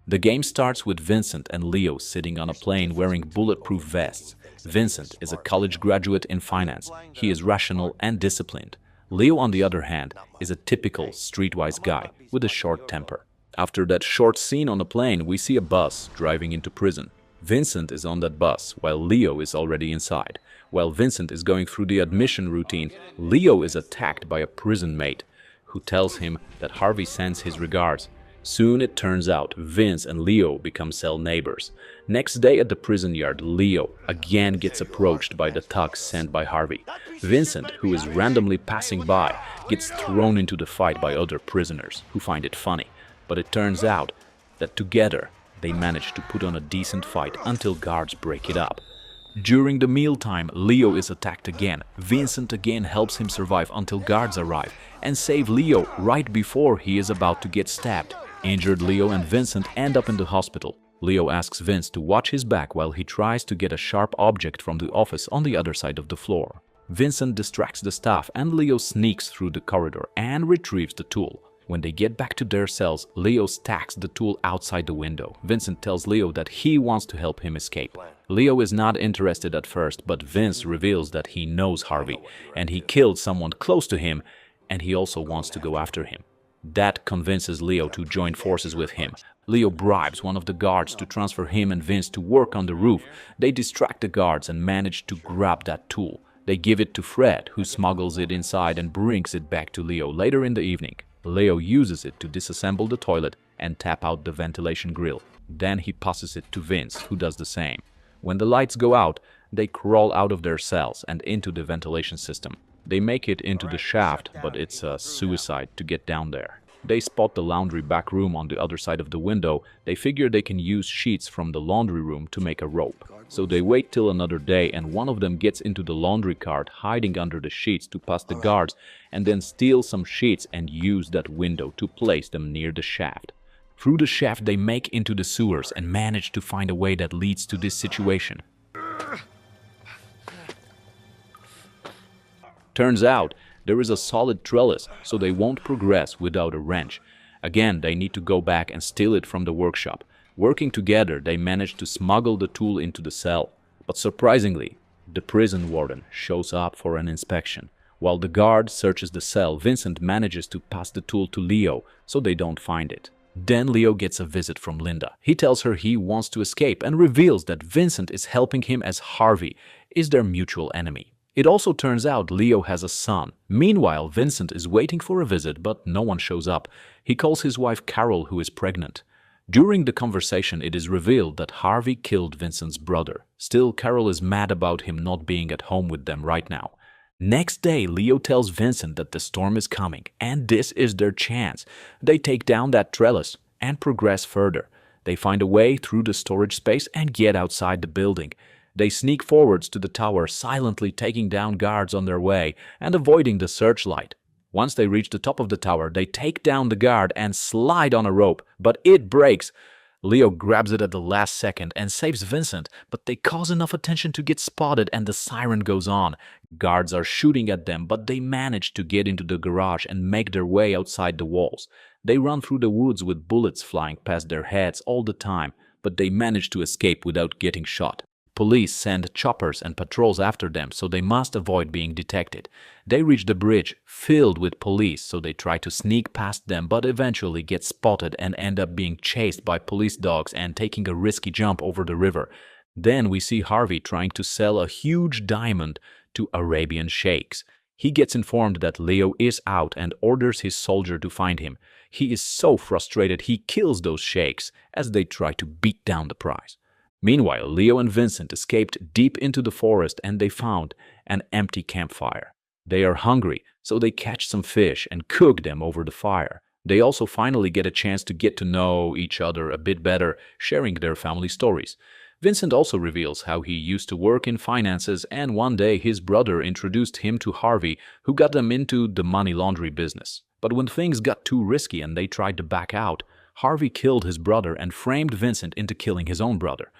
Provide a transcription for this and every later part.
The game starts with Vincent and Leo sitting on a plane wearing bulletproof vests. Vincent is a college graduate in finance. He is rational and disciplined. Leo, on the other hand, is a typical streetwise guy with a short temper. After that short scene on the plane, we see a bus driving into prison. Vincent is on that bus, while Leo is already inside. While Vincent is going through the admission routine, Leo is attacked by a prison mate who tells him that Harvey sends his regards. Soon it turns out Vince and Leo become cell neighbors. Next day at the prison yard, Leo again gets approached by the thugs sent by Harvey. Vincent, who is randomly passing by, gets thrown into the fight by other prisoners who find it funny. But it turns out that together they manage to put on a decent fight until guards break it up. During the mealtime, Leo is attacked again. Vincent again helps him survive until guards arrive and save Leo right before he is about to get stabbed. Injured Leo and Vincent end up in the hospital. Leo asks Vince to watch his back while he tries to get a sharp object from the office on the other side of the floor. Vincent distracts the staff and Leo sneaks through the corridor and retrieves the tool. When they get back to their cells, Leo stacks the tool outside the window. Vincent tells Leo that he wants to help him escape. Leo is not interested at first, but Vince reveals that he knows Harvey and he killed someone close to him, and he also wants to go after him. That convinces Leo to join forces with him. Leo bribes one of the guards to transfer him and Vince to work on the roof. They distract the guards and manage to grab that tool. They give it to Fred, who smuggles it inside and brings it back to Leo later in the evening. Leo uses it to disassemble the toilet and tap out the ventilation grill. Then he passes it to Vince, who does the same. When the lights go out, they crawl out of their cells and into the ventilation system. They make it into the shaft, but it's a suicide to get down there. They spot the laundry back room on the other side of the window. They figure they can use sheets from the laundry room to make a rope. So they wait till another day, and one of them gets into the laundry cart, hiding under the sheets to pass the guards, and then steal some sheets and use that window to place them near the shaft. Through the shaft they make into the sewers and manage to find a way that leads to this situation. Turns out there is a solid trellis, so they won't progress without a wrench. Again, they need to go back and steal it from the workshop. Working together, they manage to smuggle the tool into the cell. But surprisingly, the prison warden shows up for an inspection. While the guard searches the cell, Vincent manages to pass the tool to Leo, so they don't find it. Then Leo gets a visit from Linda. He tells her he wants to escape and reveals that Vincent is helping him as Harvey is their mutual enemy. It also turns out Leo has a son. Meanwhile, Vincent is waiting for a visit, but no one shows up. He calls his wife Carol, who is pregnant. During the conversation, it is revealed that Harvey killed Vincent's brother. Still, Carol is mad about him not being at home with them right now. Next day, Leo tells Vincent that the storm is coming, and this is their chance. They take down that trellis and progress further. They find a way through the storage space and get outside the building. They sneak forwards to the tower, silently taking down guards on their way and avoiding the searchlight. Once they reach the top of the tower, they take down the guard and slide on a rope, but it breaks. Leo grabs it at the last second and saves Vincent, but they cause enough attention to get spotted and the siren goes on. Guards are shooting at them, but they manage to get into the garage and make their way outside the walls. They run through the woods with bullets flying past their heads all the time, but they manage to escape without getting shot. Police send choppers and patrols after them, so they must avoid being detected. They reach the bridge filled with police, so they try to sneak past them, but eventually get spotted and end up being chased by police dogs and taking a risky jump over the river. Then we see Harvey trying to sell a huge diamond to Arabian sheikhs. He gets informed that Leo is out and orders his soldier to find him. He is so frustrated he kills those sheikhs as they try to beat down the prize. Meanwhile, Leo and Vincent escaped deep into the forest and they found an empty campfire. They are hungry, so they catch some fish and cook them over the fire. They also finally get a chance to get to know each other a bit better, sharing their family stories. Vincent also reveals how he used to work in finances, and one day his brother introduced him to Harvey, who got them into the money laundry business. But when things got too risky and they tried to back out, Harvey killed his brother and framed Vincent into killing his own brother.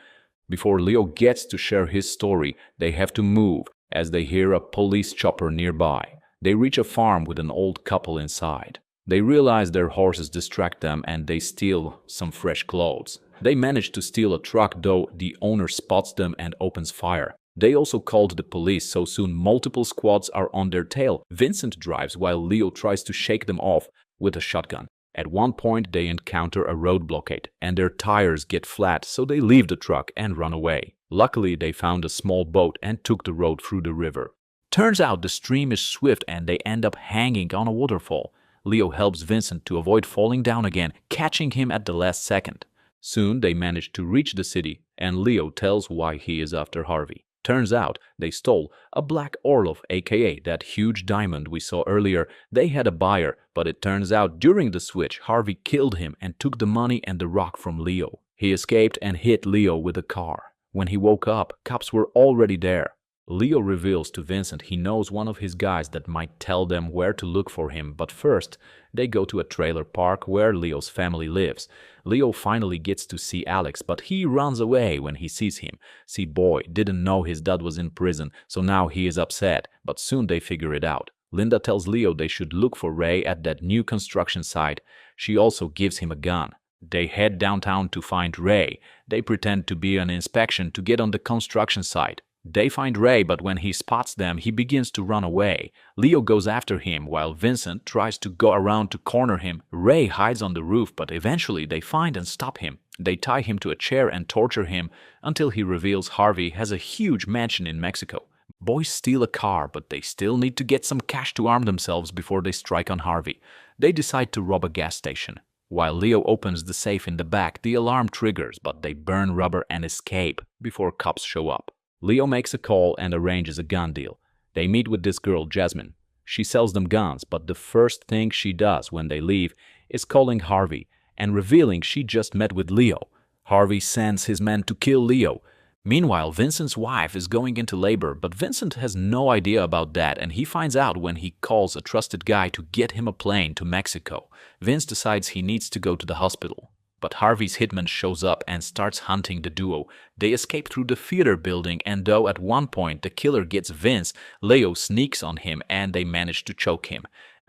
Before Leo gets to share his story, they have to move as they hear a police chopper nearby. They reach a farm with an old couple inside. They realize their horses distract them and they steal some fresh clothes. They manage to steal a truck, though the owner spots them and opens fire. They also called the police, so soon multiple squads are on their tail. Vincent drives while Leo tries to shake them off with a shotgun. At one point, they encounter a road blockade, and their tires get flat, so they leave the truck and run away. Luckily, they found a small boat and took the road through the river. Turns out the stream is swift and they end up hanging on a waterfall. Leo helps Vincent to avoid falling down again, catching him at the last second. Soon they manage to reach the city, and Leo tells why he is after Harvey. Turns out they stole a black Orlov, aka that huge diamond we saw earlier. They had a buyer, but it turns out during the switch, Harvey killed him and took the money and the rock from Leo. He escaped and hit Leo with a car. When he woke up, cops were already there. Leo reveals to Vincent he knows one of his guys that might tell them where to look for him, but first, they go to a trailer park where Leo's family lives. Leo finally gets to see Alex, but he runs away when he sees him. See, boy didn't know his dad was in prison, so now he is upset, but soon they figure it out. Linda tells Leo they should look for Ray at that new construction site. She also gives him a gun. They head downtown to find Ray. They pretend to be an inspection to get on the construction site. They find Ray, but when he spots them, he begins to run away. Leo goes after him, while Vincent tries to go around to corner him. Ray hides on the roof, but eventually they find and stop him. They tie him to a chair and torture him until he reveals Harvey has a huge mansion in Mexico. Boys steal a car, but they still need to get some cash to arm themselves before they strike on Harvey. They decide to rob a gas station. While Leo opens the safe in the back, the alarm triggers, but they burn rubber and escape before cops show up. Leo makes a call and arranges a gun deal. They meet with this girl, Jasmine. She sells them guns, but the first thing she does when they leave is calling Harvey and revealing she just met with Leo. Harvey sends his men to kill Leo. Meanwhile, Vincent's wife is going into labor, but Vincent has no idea about that, and he finds out when he calls a trusted guy to get him a plane to Mexico. Vince decides he needs to go to the hospital. But Harvey's hitman shows up and starts hunting the duo. They escape through the theater building, and though at one point the killer gets Vince, Leo sneaks on him and they manage to choke him.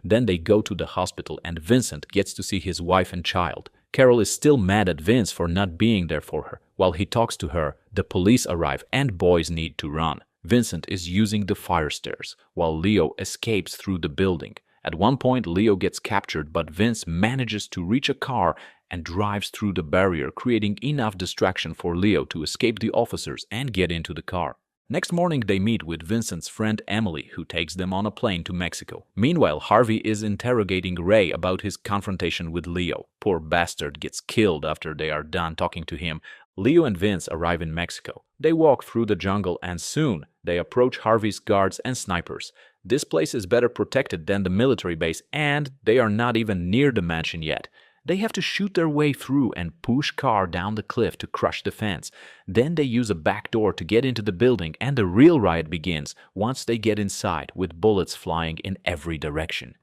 Then they go to the hospital and Vincent gets to see his wife and child. Carol is still mad at Vince for not being there for her. While he talks to her, the police arrive and boys need to run. Vincent is using the fire stairs, while Leo escapes through the building. At one point, Leo gets captured, but Vince manages to reach a car and drives through the barrier, creating enough distraction for Leo to escape the officers and get into the car. Next morning, they meet with Vincent's friend Emily, who takes them on a plane to Mexico. Meanwhile, Harvey is interrogating Ray about his confrontation with Leo. Poor bastard gets killed after they are done talking to him. Leo and Vince arrive in Mexico. They walk through the jungle and soon they approach Harvey's guards and snipers. This place is better protected than the military base and they are not even near the mansion yet. They have to shoot their way through and push car down the cliff to crush the fence. Then they use a back door to get into the building and the real riot begins once they get inside with bullets flying in every direction.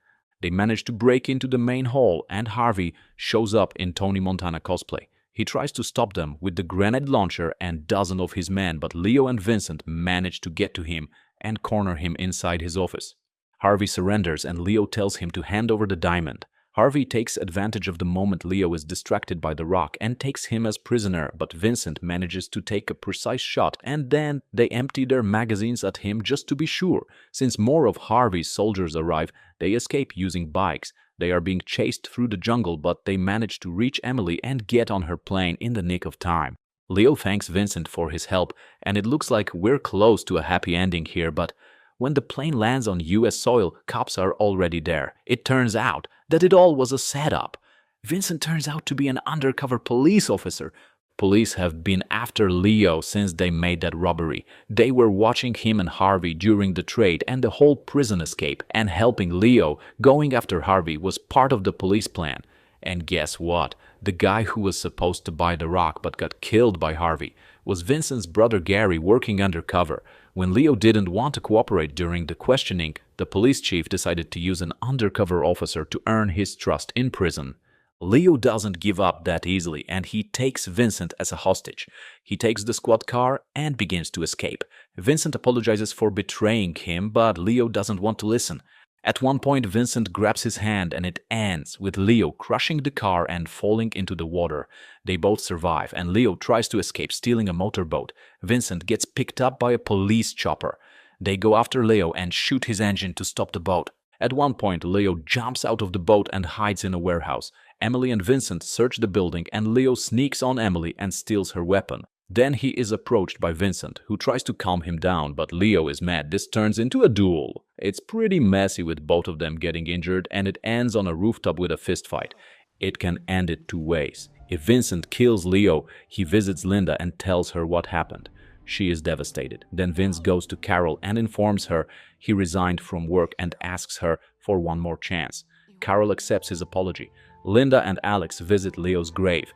They manage to break into the main hall and Harvey shows up in Tony Montana cosplay. He tries to stop them with the grenade launcher and dozens of his men, but Leo and Vincent manage to get to him and corner him inside his office. Harvey surrenders and Leo tells him to hand over the diamond. Harvey takes advantage of the moment Leo is distracted by the rock and takes him as prisoner, but Vincent manages to take a precise shot and then they empty their magazines at him just to be sure. Since more of Harvey's soldiers arrive, they escape using bikes. They are being chased through the jungle, but they manage to reach Emily and get on her plane in the nick of time. Leo thanks Vincent for his help, and it looks like we're close to a happy ending here, but when the plane lands on US soil, cops are already there. It turns out that it all was a setup. Vincent turns out to be an undercover police officer. Police have been after Leo since they made that robbery. They were watching him and Harvey during the trade and the whole prison escape, and helping Leo going after Harvey was part of the police plan. And guess what? The guy who was supposed to buy the rock but got killed by Harvey was Vincent's brother Gary working undercover. When Leo didn't want to cooperate during the questioning, the police chief decided to use an undercover officer to earn his trust in prison. Leo doesn't give up that easily and he takes Vincent as a hostage. He takes the squad car and begins to escape. Vincent apologizes for betraying him, but Leo doesn't want to listen. At one point, Vincent grabs his hand and it ends with Leo crushing the car and falling into the water. They both survive and Leo tries to escape, stealing a motorboat. Vincent gets picked up by a police chopper. They go after Leo and shoot his engine to stop the boat. At one point, Leo jumps out of the boat and hides in a warehouse. Emily and Vincent search the building and Leo sneaks on Emily and steals her weapon. Then he is approached by Vincent, who tries to calm him down, but Leo is mad. This turns into a duel. It's pretty messy with both of them getting injured, and it ends on a rooftop with a fistfight. It can end it two ways. If Vincent kills Leo, he visits Linda and tells her what happened. She is devastated. Then Vince goes to Carol and informs her he resigned from work and asks her for one more chance. Carol accepts his apology. Linda and Alex visit Leo's grave.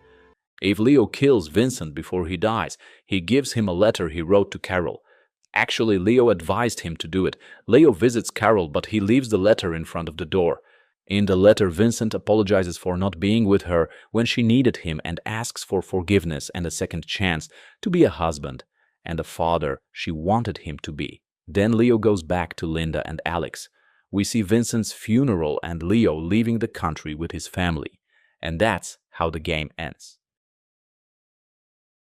If Leo kills Vincent before he dies, he gives him a letter he wrote to Carol. Actually, Leo advised him to do it. Leo visits Carol, but he leaves the letter in front of the door. In the letter, Vincent apologizes for not being with her when she needed him and asks for forgiveness and a second chance to be a husband and a father she wanted him to be. Then Leo goes back to Linda and Alex. We see Vincent's funeral and Leo leaving the country with his family. And that's how the game ends.